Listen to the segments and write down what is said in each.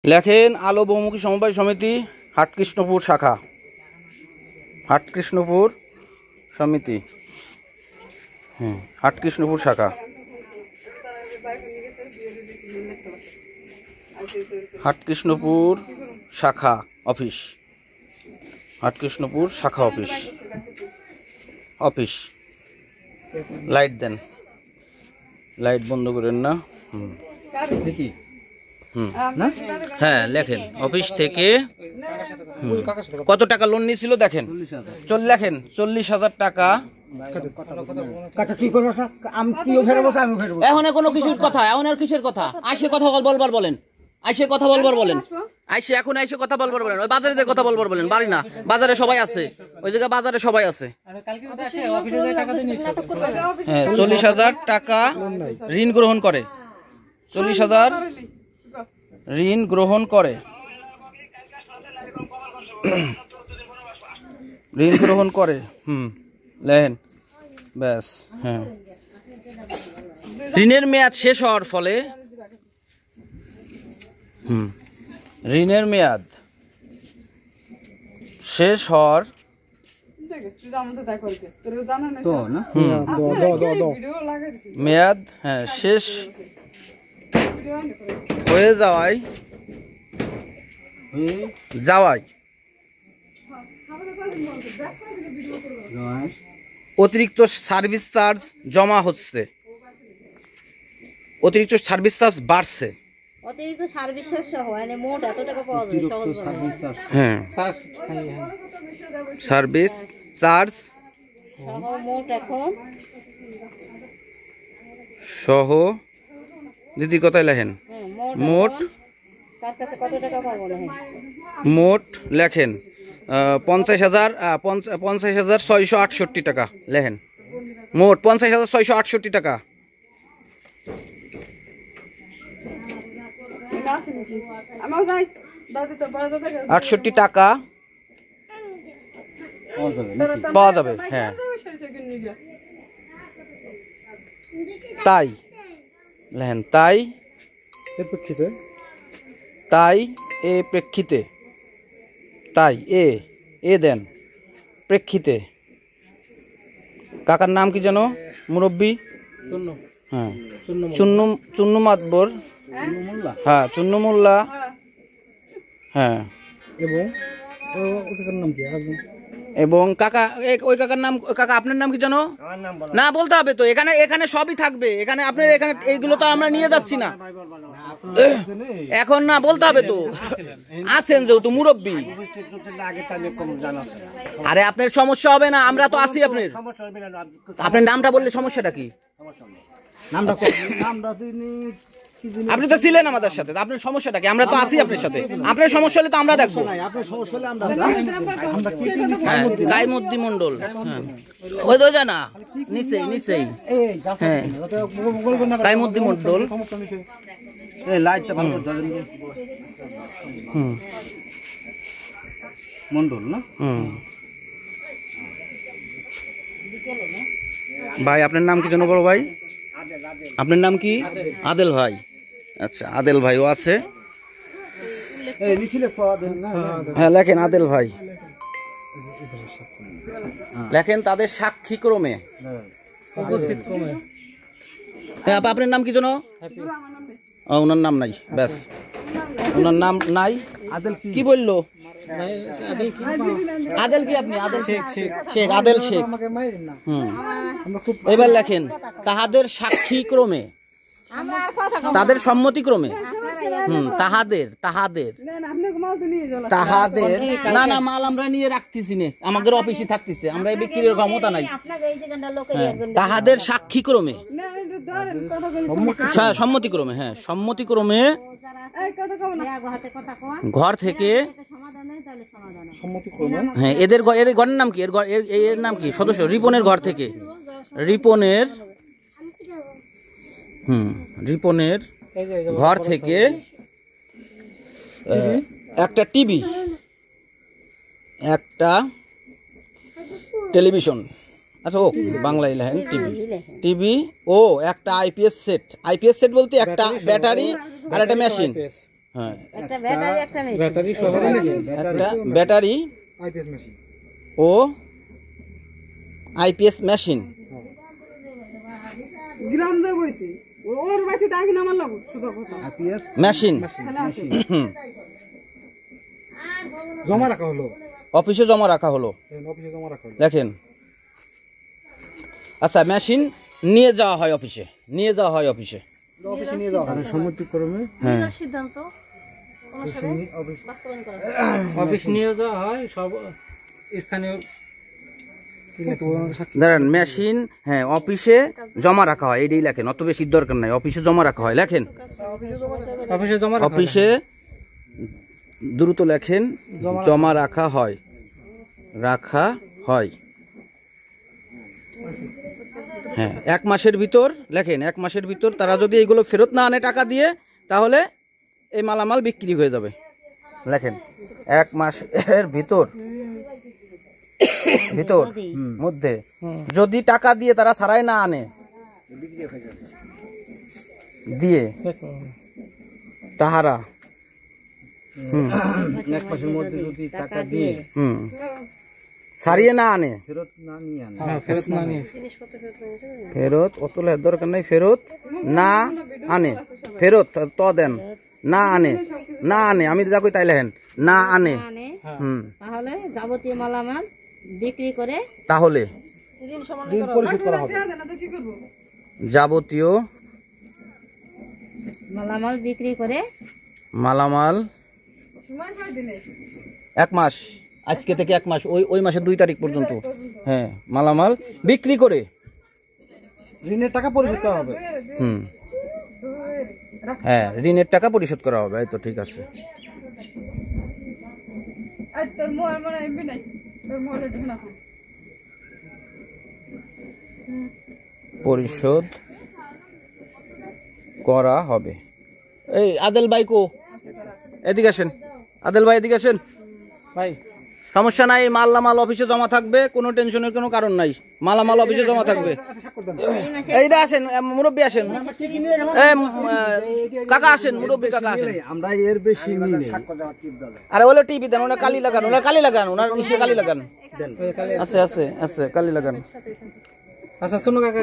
লেখেন আলো বহুমুখী সমবায় সমিতি হাটকৃষ্ণপুর শাখা। হাটকৃষ্ণপুর সমিতি, হাটকৃষ্ণপুর শাখা। হাটকৃষ্ণপুর শাখা অফিস, হাটকৃষ্ণপুর শাখা অফিস। অফিস লাইট দেন, লাইট বন্ধ করেন না। দেখি হ্যাঁ লেখেন অফিস থেকে কত টাকা লোন নিয়েছিল দেখেন, লেখেন 40,000 টাকা। এখন কোনো কিছুর কথা, এখন আর কিসের কথা? আইসে কথা বলবার বলেন, আইসে কথা বলবার বলেন, আইসে এখন আইসে কথা বলবার বলেন। ওই বাজারে যে কথা বলবার বলেন, বাড়ি না, বাজারে সবাই আছে, ওই জায়গায় বাজারে সবাই আছে। হ্যাঁ 40,000 টাকা ঋণ গ্রহণ করে, 40,000 ঋণ গ্রহণ করে, ঋণ গ্রহণ করে। লেখেন ব্যাস। হ্যাঁ ঋণের মেয়াদ শেষ হওয়ার ফলে, ঋণের মেয়াদ শেষ হওয়ার মেয়াদ শেষ হয়ে যাওয়ায় অতিরিক্ত সার্ভিস চার্জ জমা হচ্ছে, অতিরিক্ত সার্ভিস চার্জ বাড়ছে। অতিরিক্ত সার্ভিস চার্জ সহ মানে মোট এত টাকা পাওয়া যায় সহজ সার্ভিস চার্জ, হ্যাঁ সার্ভিস চার্জ সহ মোট এখন সহ দিদি কথাই লেখেন মোট তার কাছে কত টাকা পাবো লেখেন, মোট লেখেন 50,668 টাকা লেখেন, মোট 50,668 টাকা। 68 টাকা পাওয়া যাবে। হ্যাঁ তাই লেখেন, তাই এ প্রেক্ষিতে, তাই এ প্রেক্ষিতে, তাই এ দেন প্রেক্ষিতে। কাকার নাম কি যেন মুরব্বী? হ্যাঁ চুন্নু মাতবর, হ্যাঁ চুন্নু মোল্লা। হ্যাঁ এবং কাকা ওই কাকার নাম, কাকা আপনার নাম কি জানো? না বলতে হবে তো, এখানে এখানে সবই থাকবে, এখানে আপনার এখানে এইগুলো তো আমরা নিয়ে যাচ্ছি না এখন, না বলতে হবে তো, আছেন যেহেতু মুরব্বী। আরে আপনার সমস্যা হবে না, আমরা তো আছি। আপনার নামটা বললে সমস্যাটা কি? আপনি তো ছিলেন আমাদের সাথে, আপনার সমস্যাটা কি? আমরা তো আছি আপনার সাথে, আপনার সমস্যা হলে তো আমরা দেখবো। গাইমুদ্দি মন্ডল, ওই তো জানা নিচেই নিচেই, হ্যাঁ গাইমুদ্দি মন্ডল। মন্ডল না ভাই, আপনার নাম কি যেন বড় ভাই? আপনার নাম কি? আদেল ভাই। আচ্ছা আদেল ভাইও আছে, হ্যাঁ লেখেন আদেল ভাই, লেখেন তাদের সাক্ষী ক্রমে উপস্থিত ক্রমে। হ্যাঁ আপনার নাম কি যেন? ওনার নাম নাই, ব্যাস ওনার নাম নাই। আদেল কি বললো? আদেল কি আপনি? আদেল শেখ, আদেল শেখ। এবার লেখেন তাহাদের সাক্ষী ক্রমে, তাদের সম্মতি ক্রমে, তাহাদের তাহাদের তাহাদের না না মাল আমরা নিয়ে রাখতেছি না, আমাদের অফিসে থাকতেছে, আমরা এই বিক্রির ক্ষমতা নাই। তাহাদের সাক্ষী ক্রমে, সম্মতি ক্রমে, হ্যাঁ সম্মতি ক্রমে ঘর থেকে, হ্যাঁ এদের এর ঘরের নাম কি? এর নাম কি? সদস্য রিপনের ঘর থেকে, রিপনের রিপনের ঘর থেকে একটা টিভি, একটা টেলিভিশন, আচ্ছা ও বাংলায় লেখেন টিভি, টিভি ও একটা আইপিএস সেট। আইপিএস সেট বলতে একটা ব্যাটারি আর একটা মেশিন, হ্যাঁ একটা ব্যাটারি একটা মেশিন ব্যাটারি সহ একটা ব্যাটারি আইপিএস মেশিন ও আইপিএস মেশিন গ্রাম দিয়ে বইছি ওর বাড়িতে দেখি না আমার লাগু সুযোগ কথা আইপিএস মেশিন জমা রাখা হলো অফিসে জমা রাখা হলো অফিসে জমা রাখা হলো দেখেন আচ্ছা মেশিন নিয়ে যাওয়া হয় অফিসে নিয়ে যাওয়া হয় অফিসে অফিসে নিয়ে যাওয়া হয় সম্মতিক্রমে হ্যাঁ সিদ্ধান্ত অফিস নিয়ে যাওয়া হয় সব স্থানীয় দাঁড়ান মেশিন হ্যাঁ অফিসে জমা রাখা হয় এইটাই লেখেন অত বেশি দরকার নাই অফিসে জমা রাখা হয় লেখেন অফিসে জমা অফিসে দ্রুত লেখেন জমা রাখা হয় রাখা হয় হ্যাঁ 1 মাসের ভিতর লেখেন 1 মাসের ভিতর তারা যদি এইগুলো ফেরত না আনে টাকা দিয়ে তাহলে এই মালামাল বিক্রি হয়ে যাবে লেখেন 1 মাসের ভিতর মধ্যে যদি টাকা দিয়ে তারা ছাড়াই না আনে দিয়ে তাহারা 1 মাসের মধ্যে যদি টাকা দিয়ে ছাড়িয়ে না আনে ফেরত না নিয়ে আনে ফেরত না নিয়ে ফেরত অত লেখার দরকার নাই ফেরত না আনে ফেরত তো দেন না আনে না আনে আমি যা কই তাই লেখেন না আনে তাহলে যাবতীয় মালামাল বিক্রি করে তাহলে ঋণ পরিশোধ করা হবে যাবতীয় মালামাল বিক্রি করে মালামাল 1 মাস আজকে থেকে 1 মাস ওই মাসের 2 তারিখ পর্যন্ত হ্যাঁ মালামাল বিক্রি করে ঋণের টাকা পরিশোধ করা হবে হ্যাঁ ঋণের টাকা পরিশোধ করা হবে এই তো ঠিক আছে তোর মোবাইল মনে এমবি নাই তোর মোবাইলে ঢুকে না পরিশোধ করা হবে এই আদেল ভাই কো এদিকে আসেন আদেল ভাই এদিকে আসেন ভাই সমস্যা নাই মালামাল অফিসে জমা থাকবে কোনো টেনশনের কোনো কারণ নাই মালামাল অফিসে জমা থাকবে এইটা আসেন মুরব্বী আসেন কাকা আসেন মুরব্বী কাকা আসেন আমরা এর বেশি নিই নাই আরে ওলে টিভি দেন ওনার কালি লাগান ওনার নিচে কালি লাগান আছে আছে আছে কালি লাগান আচ্ছা শুনো কাকা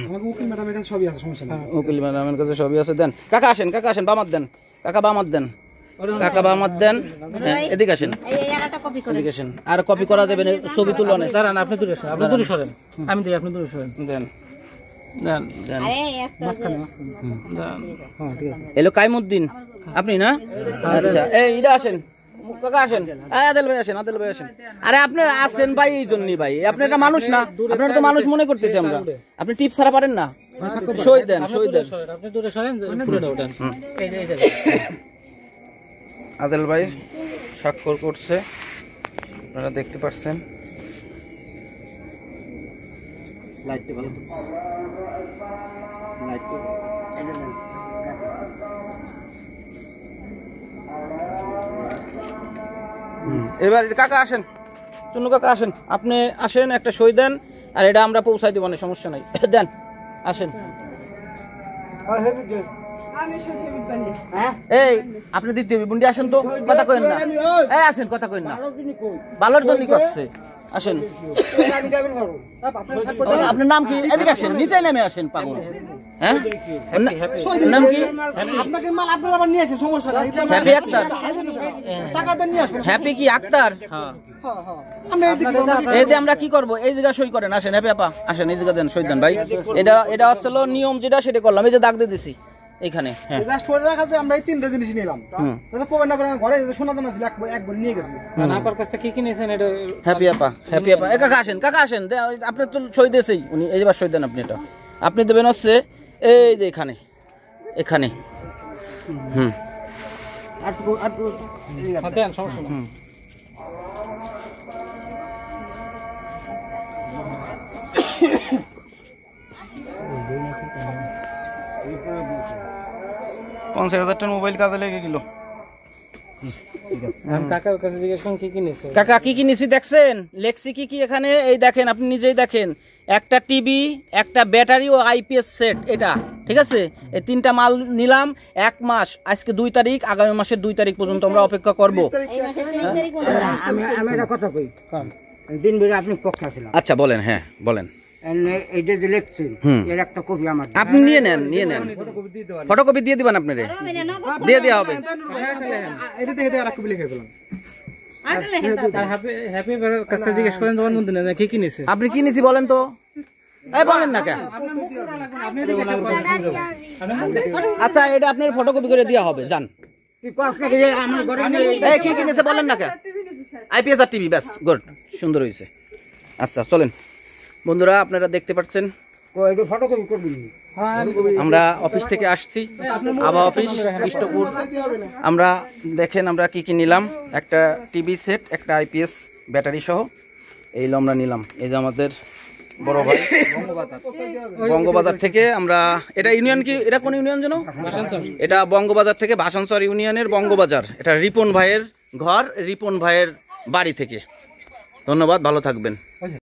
আমাকে উকিল ম্যাডামের কাছে সবই আছে সমস্যা নেই উকিল ম্যাডামের কাছে সবই আছে দেন কাকা আসেন বামাত দেন কাকা বামাত দেন হ্যাঁ, এদিকে আসেন এই একটা কপি করে এদিকে আসেন আর কপি করা যাবে না ছবি তুলো না দাঁড়ান আপনি দূরে সরেন আমি দিই আপনি দূরে সরেন দেন দেন দেন আরে একটা হ্যাঁ ঠিক আছে এলো কাইমুদ্দিন আপনি না আচ্ছা এই ইডা আসেন কাকা আসেন আদেল ভাই আসেন আরে আপনারা আসেন ভাই এই জন্যই ভাই আপনি একটা মানুষ না আপনারা তো মানুষ মনে করতেছি আমরা আপনি টিপ ছাড়া পারেন না সই দেন আপনি দূরে সরেন পুরোটা ওঠেন এই যে আদেল ভাই স্বাক্ষর করছে আপনারা দেখতে পাচ্ছেন লাইটটা ভালো তো লাইটটা এবার কাকা আসেন চুন্নু কাকা আসেন আপনি আসেন একটা সই দেন আর এটা আমরা পৌঁছাই দিব না সমস্যা নাই দেন আসেন এই আপনি দিতে হবে বুন্ডি আসেন তো কথা কইেন না এই আসেন কথা কইেন না ভালোর জন্য করছে আসেন আপনার নাম কি এদিকে আসেন নিচে নেমে আসেন পাগল হ্যাঁ নাম কি আপনাকে মাল আপনারা আবার নিয়ে আসেন সমস্যা নাই হ্যাপি আক্তার টাকা দেন নিয়ে আসবেন হ্যাপি কি আক্তার হ্যাঁ আমি এদিকে এই যে আমরা কি করব এই জায়গা সই করেন আসেন হ্যাপি আপা আসেন এই জায়গা দেন সই দেন ভাই এটা হচ্ছে নিয়ম যেটা সেটা করলাম এই যে দাগ দিয়ে দিছি এইখানে হ্যাঁ জাস্ট ওরে রাখা আছে আমরা এই তিনটা জিনিস নিলাম তাতে কোবেন না ঘরে সোনা দানা ছিল একবার নিয়ে গেছি না আপনার কাছ থেকে কি নিয়েছেন এটা হ্যাপি আপা কাকা আসেন আপনি তো সই দিয়েছেই উনি এইবার সই দেন আপনি এটা আপনি দেবেন হচ্ছে এই যে এখানে দেন সমস্যা না $50,000 মোবাইল কাজে লেগে গেল কাকার কাছে জিজ্ঞেস করুন কি কি নিয়েছে কাকা কি কি নিছি দেখছেন লেখছি কি কি এখানে এই দেখেন আপনি নিজেই দেখেন একটা টিভি, একটা ব্যাটারি ও আইপিএস সেট, এটা ঠিক আছে। এই 3টা মাল নিলাম 1 মাস, আজকে 2 তারিখ, আগামী মাসের 2 তারিখ পর্যন্ত আমরা অপেক্ষা করব। এই মাসের 30 তারিখ পর্যন্ত আমি একটা কথা কই, দিন বেড়ে আপনি পক্ষে ছিলাম, আচ্ছা বলেন, হ্যাঁ বলেন। এইটা যে লিখছেন এর একটা কপি আমার আপনি নিয়ে নেন, ফটোকপি দিয়ে দিবেন আপনারে, দিয়ে দেওয়া হবে। এটা দেখে আর কপি লিখে ফেলাম। আরেকটা লেখেন তাড়াতাড়ি। হ্যাপি কাজটা জিজ্ঞেস করেন যখন মন দিন কি কি নিছে। আপনি কি নিছি বলেন তো, এই বলেন না কেন? আচ্ছা এটা আপনার ফটোকপি করে দেওয়া হবে, যান। কি কষ্ট করে আমার ঘরে এই কি কিনেছে বলেন না কেন? আইপিএস আর টিভি, ব্যাস, গুড, সুন্দর হয়েছে। আচ্ছা চলেন বন্ধুরা, আপনারা দেখতে পাচ্ছেন এটা ফটোকপি করবি। আমরা অফিস থেকে আসছি, আবা অফিস কৃষ্ণপুর। আমরা দেখেন আমরা কি কি নিলাম, একটা টিভি সেট, একটা আইপিএস ব্যাটারি সহ এই আমরা নিলাম। এই যে আমাদের বড় ভাই বঙ্গবাজার থেকে আমরা, এটা ইউনিয়ন কি, এটা কোন ইউনিয়ন যেন? এটা বঙ্গবাজার থেকে, ভাসানচর ইউনিয়নের বঙ্গবাজার। এটা রিপন ভাইয়ের ঘর, রিপন ভাইয়ের বাড়ি থেকে। ধন্যবাদ, ভালো থাকবেন।